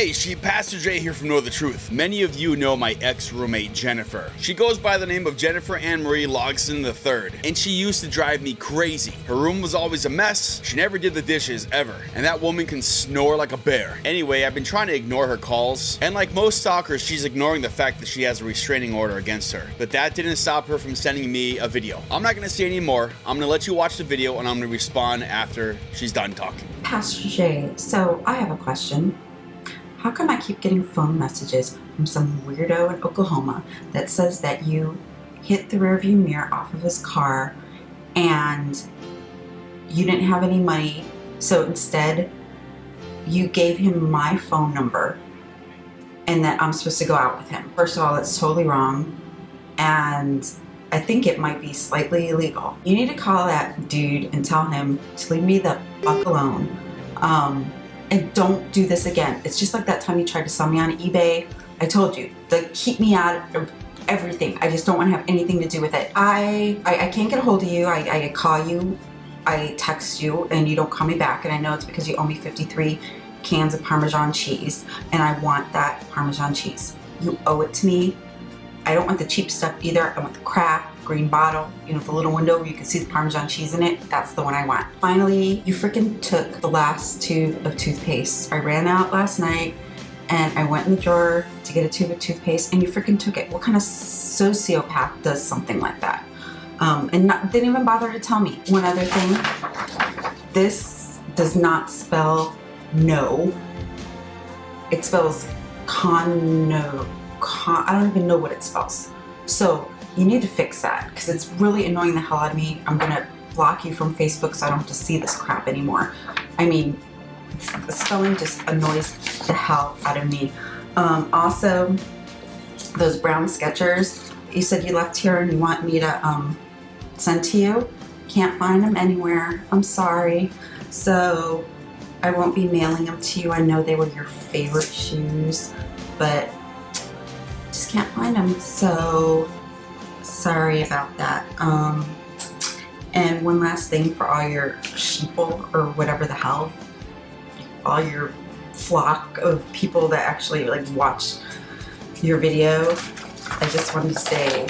Hey, Pastor J here from Know The Truth. Many of you know my ex-roommate, Jennifer. She goes by the name of Jennifer Ann Marie Logston III, and she used to drive me crazy. Her room was always a mess, she never did the dishes, ever, and that woman can snore like a bear. Anyway, I've been trying to ignore her calls, and like most stalkers, she's ignoring the fact that she has a restraining order against her. But that didn't stop her from sending me a video. I'm not gonna say any more. I'm gonna let you watch the video, and I'm gonna respond after she's done talking. Pastor J, so I have a question. How come I keep getting phone messages from some weirdo in Oklahoma that says that you hit the rearview mirror off of his car and you didn't have any money, so instead you gave him my phone number and that I'm supposed to go out with him? First of all, that's totally wrong, and I think it might be slightly illegal. You need to call that dude and tell him to leave me the fuck alone. And don't do this again. It's just like that time you tried to sell me on eBay. I told you, to keep me out of everything. I just don't want to have anything to do with it. I can't get a hold of you. I call you, I text you, and you don't call me back. And I know it's because you owe me 53 cans of Parmesan cheese, and I want that Parmesan cheese. You owe it to me. I don't want the cheap stuff either. I want the crap, green bottle, you know, the little window where you can see the Parmesan cheese in it. That's the one I want. Finally, you freaking took the last tube of toothpaste. I ran out last night and I went in the drawer to get a tube of toothpaste and you freaking took it. What kind of sociopath does something like that? Didn't even bother to tell me. One other thing, this does not spell no. It spells I don't even know what it spells. So you need to fix that because it's really annoying the hell out of me. I'm gonna block you from Facebook so I don't have to see this crap anymore. I mean, the spelling just annoys the hell out of me. Also, those brown Skechers, you said you left here and you want me to send to you. Can't find them anywhere. I'm sorry. So I won't be mailing them to you. I know they were your favorite shoes, but just can't find them. So sorry about that. And one last thing for all your sheeple or whatever the hell, all your flock of people that actually like watch your video, I just wanted to say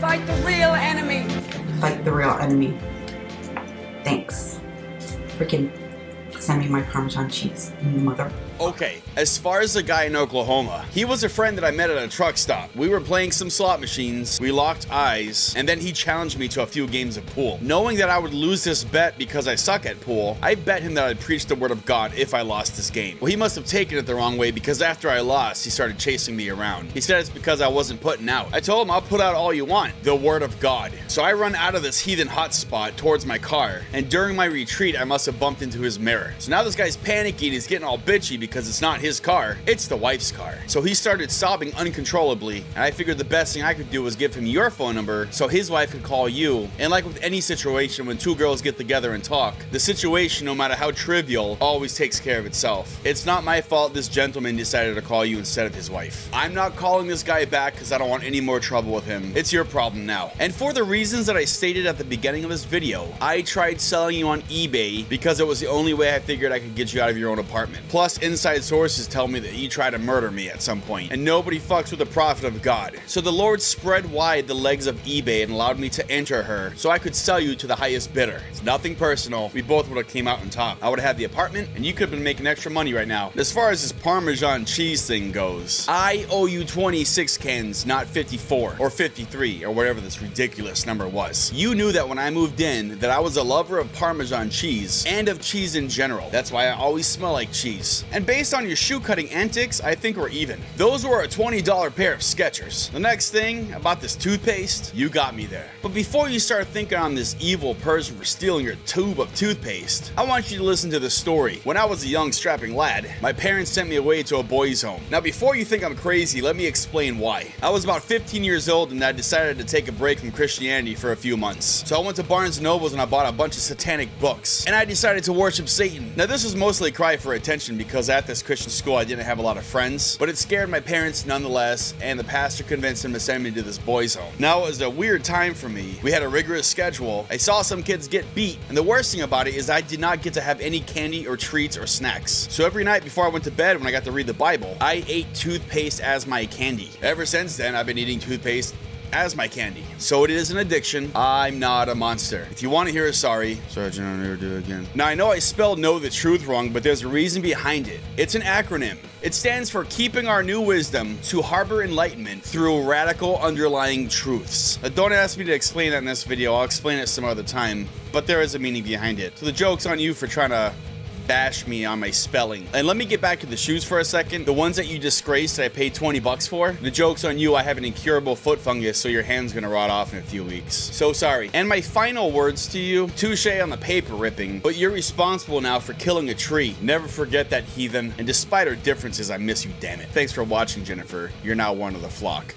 fight the real enemy. Fight the real enemy. Thanks. Freaking send me my Parmesan cheese, mother. Okay, as far as the guy in Oklahoma, he was a friend that I met at a truck stop. We were playing some slot machines, we locked eyes, and then he challenged me to a few games of pool. Knowing that I would lose this bet because I suck at pool, I bet him that I'd preach the word of God if I lost this game. Well, he must have taken it the wrong way because after I lost, he started chasing me around. He said it's because I wasn't putting out. I told him I'll put out all you want, the word of God. So I run out of this heathen hotspot towards my car, and during my retreat, I must have bumped into his mirror. So now this guy's panicking, he's getting all bitchy because it's not his car, it's the wife's car. So he started sobbing uncontrollably, and I figured the best thing I could do was give him your phone number so his wife could call you. And like with any situation, when two girls get together and talk, the situation, no matter how trivial, always takes care of itself. It's not my fault this gentleman decided to call you instead of his wife. I'm not calling this guy back because I don't want any more trouble with him. It's your problem now. And for the reasons that I stated at the beginning of this video, I tried selling you on eBay because it was the only way I figured I could get you out of your own apartment. Plus, inside sources tell me that you tried to murder me at some point, and nobody fucks with the prophet of God. So the Lord spread wide the legs of eBay and allowed me to enter her so I could sell you to the highest bidder. It's nothing personal. We both would have came out on top. I would have had the apartment, and you could have been making extra money right now. As far as this Parmesan cheese thing goes, I owe you 26 cans, not 54 or 53 or whatever this ridiculous number was. You knew that when I moved in that I was a lover of Parmesan cheese and of cheese in general. That's why I always smell like cheese. And based on your shoe cutting antics, I think we're even. Those were a $20 pair of Skechers. The next thing about this toothpaste, you got me there. But before you start thinking I'm this evil person for stealing your tube of toothpaste, I want you to listen to the story. When I was a young strapping lad, my parents sent me away to a boys' home. Now before you think I'm crazy, let me explain why. I was about 15 years old and I decided to take a break from Christianity for a few months. So I went to Barnes & Noble's and I bought a bunch of satanic books. And I decided to worship Satan. Now this was mostly a cry for attention because at this Christian school, I didn't have a lot of friends, but it scared my parents nonetheless, and the pastor convinced him to send me to this boys' home. Now, it was a weird time for me. We had a rigorous schedule. I saw some kids get beat, and the worst thing about it is I did not get to have any candy or treats or snacks. So every night before I went to bed, when I got to read the Bible, I ate toothpaste as my candy. Ever since then, I've been eating toothpaste as my candy. So it is an addiction. I'm not a monster. If you want to hear a sorry, Sergeant, I'll never do it again. Now, I know I spelled Know the Truth wrong, but there's a reason behind it. It's an acronym. It stands for Keeping Our New Wisdom to Harbor Enlightenment Through Radical Underlying Truths. Now, don't ask me to explain that in this video. I'll explain it some other time, but there is a meaning behind it. So the joke's on you for trying to bash me on my spelling. And let me get back to the shoes for a second. The ones that you disgraced that I paid 20 bucks for. The joke's on you. I have an incurable foot fungus, so your hand's gonna rot off in a few weeks. So sorry. And my final words to you, touche on the paper ripping, but you're responsible now for killing a tree. Never forget that, heathen. And despite our differences, I miss you, damn it. Thanks for watching, Jennifer. You're now one of the flock.